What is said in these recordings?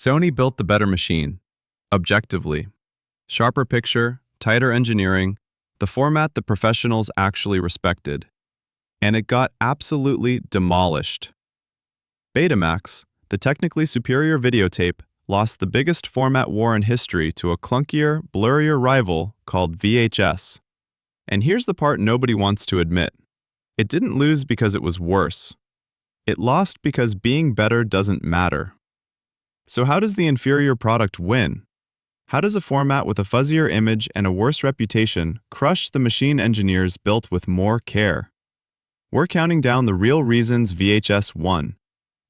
Sony built the better machine, objectively. Sharper picture, tighter engineering, the format the professionals actually respected. And it got absolutely demolished. Betamax, the technically superior videotape, lost the biggest format war in history to a clunkier, blurrier rival called VHS. And here's the part nobody wants to admit. It didn't lose because it was worse. It lost because being better doesn't matter. So how does the inferior product win? How does a format with a fuzzier image and a worse reputation crush the machine engineers built with more care? We're counting down the real reasons VHS won.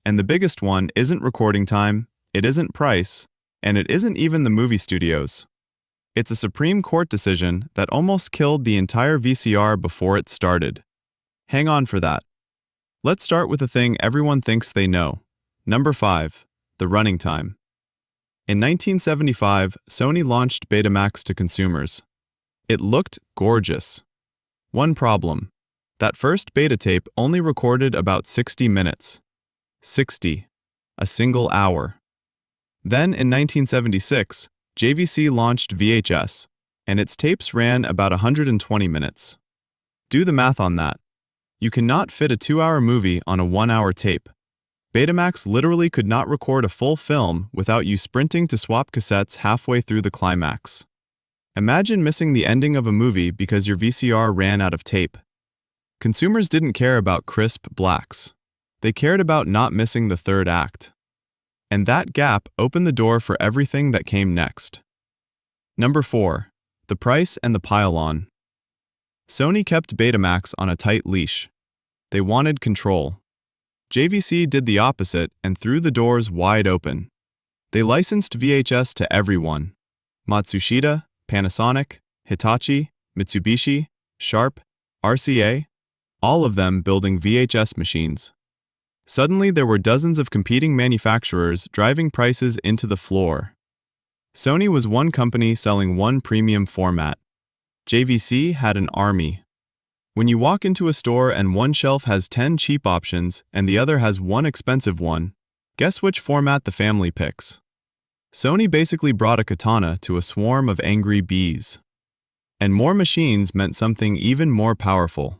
And the biggest one isn't recording time, it isn't price, and it isn't even the movie studios. It's a Supreme Court decision that almost killed the entire VCR before it started. Hang on for that. Let's start with the thing everyone thinks they know. Number 5. The running time. In 1975, Sony launched Betamax to consumers. It looked gorgeous. One problem. That first beta tape only recorded about 60 minutes. 60. A single hour. Then in 1976, JVC launched VHS, and its tapes ran about 120 minutes. Do the math on that. You cannot fit a 2-hour movie on a 1-hour tape. Betamax literally could not record a full film without you sprinting to swap cassettes halfway through the climax. Imagine missing the ending of a movie because your VCR ran out of tape. Consumers didn't care about crisp blacks. They cared about not missing the third act. And that gap opened the door for everything that came next. Number 4. The price and the pile-on. Sony kept Betamax on a tight leash. They wanted control. JVC did the opposite and threw the doors wide open. They licensed VHS to everyone. Matsushita, Panasonic, Hitachi, Mitsubishi, Sharp, RCA, all of them building VHS machines. Suddenly there were dozens of competing manufacturers driving prices into the floor. Sony was one company selling one premium format. JVC had an army. When you walk into a store and one shelf has 10 cheap options and the other has one expensive one, guess which format the family picks? Sony basically brought a katana to a swarm of angry bees. And more machines meant something even more powerful.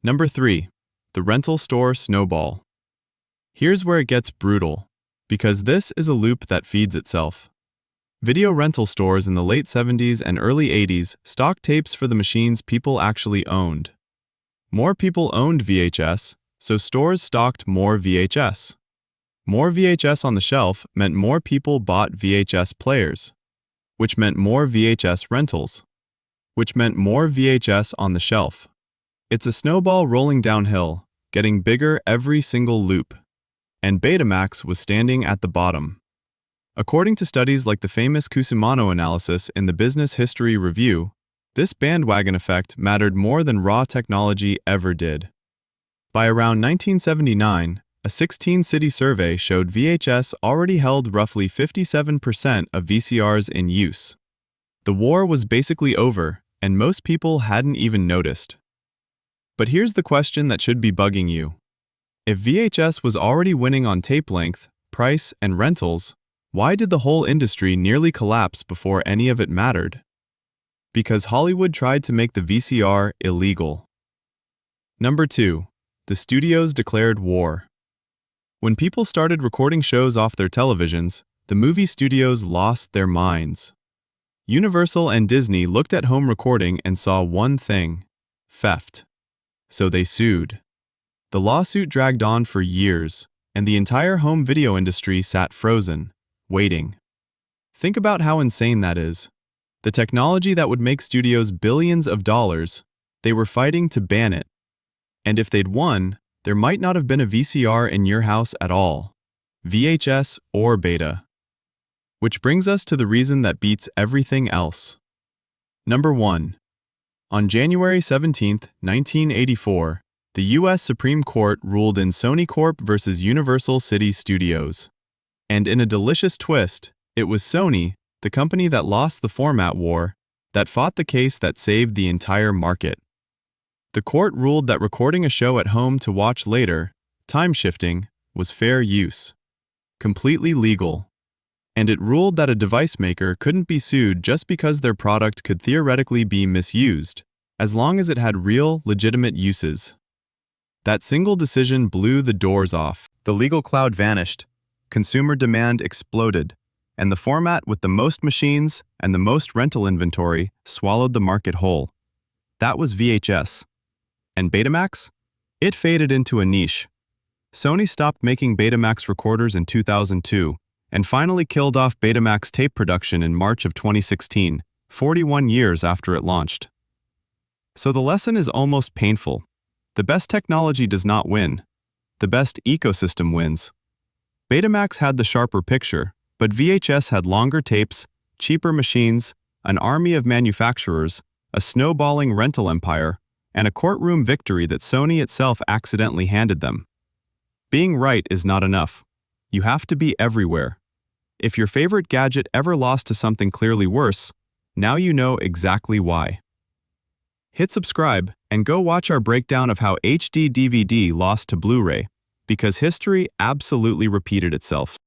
Number 3. The rental store snowball. Here's where it gets brutal, because this is a loop that feeds itself. Video rental stores in the late 70s and early 80s stocked tapes for the machines people actually owned. More people owned VHS, so stores stocked more VHS. More VHS on the shelf meant more people bought VHS players, which meant more VHS rentals, which meant more VHS on the shelf. It's a snowball rolling downhill, getting bigger every single loop. And Betamax was standing at the bottom. According to studies like the famous Cusimano analysis in the Business History Review, this bandwagon effect mattered more than raw technology ever did. By around 1979, a 16-city survey showed VHS already held roughly 57% of VCRs in use. The war was basically over, and most people hadn't even noticed. But here's the question that should be bugging you. If VHS was already winning on tape length, price, and rentals, why did the whole industry nearly collapse before any of it mattered? Because Hollywood tried to make the VCR illegal. Number 2. The studios declared war. When people started recording shows off their televisions, the movie studios lost their minds. Universal and Disney looked at home recording and saw one thing: theft. So they sued. The lawsuit dragged on for years, and the entire home video industry sat frozen, waiting. Think about how insane that is. The technology that would make studios billions of dollars, they were fighting to ban it. And if they'd won, there might not have been a VCR in your house at all, VHS or beta. Which brings us to the reason that beats everything else. Number 1. On January 17, 1984, the U.S. Supreme Court ruled in Sony Corp versus Universal City Studios. And in a delicious twist, it was Sony, the company that lost the format war, that fought the case that saved the entire market. The court ruled that recording a show at home to watch later, time shifting, was fair use. Completely legal. And it ruled that a device maker couldn't be sued just because their product could theoretically be misused, as long as it had real, legitimate uses. That single decision blew the doors off. The legal cloud vanished, consumer demand exploded, and the format with the most machines and the most rental inventory swallowed the market whole. That was VHS. And Betamax? It faded into a niche. Sony stopped making Betamax recorders in 2002 and finally killed off Betamax tape production in March of 2016, 41 years after it launched. So the lesson is almost painful. The best technology does not win. The best ecosystem wins. Betamax had the sharper picture, but VHS had longer tapes, cheaper machines, an army of manufacturers, a snowballing rental empire, and a courtroom victory that Sony itself accidentally handed them. Being right is not enough. You have to be everywhere. If your favorite gadget ever lost to something clearly worse, now you know exactly why. Hit subscribe and go watch our breakdown of how HD DVD lost to Blu-ray, because history absolutely repeated itself.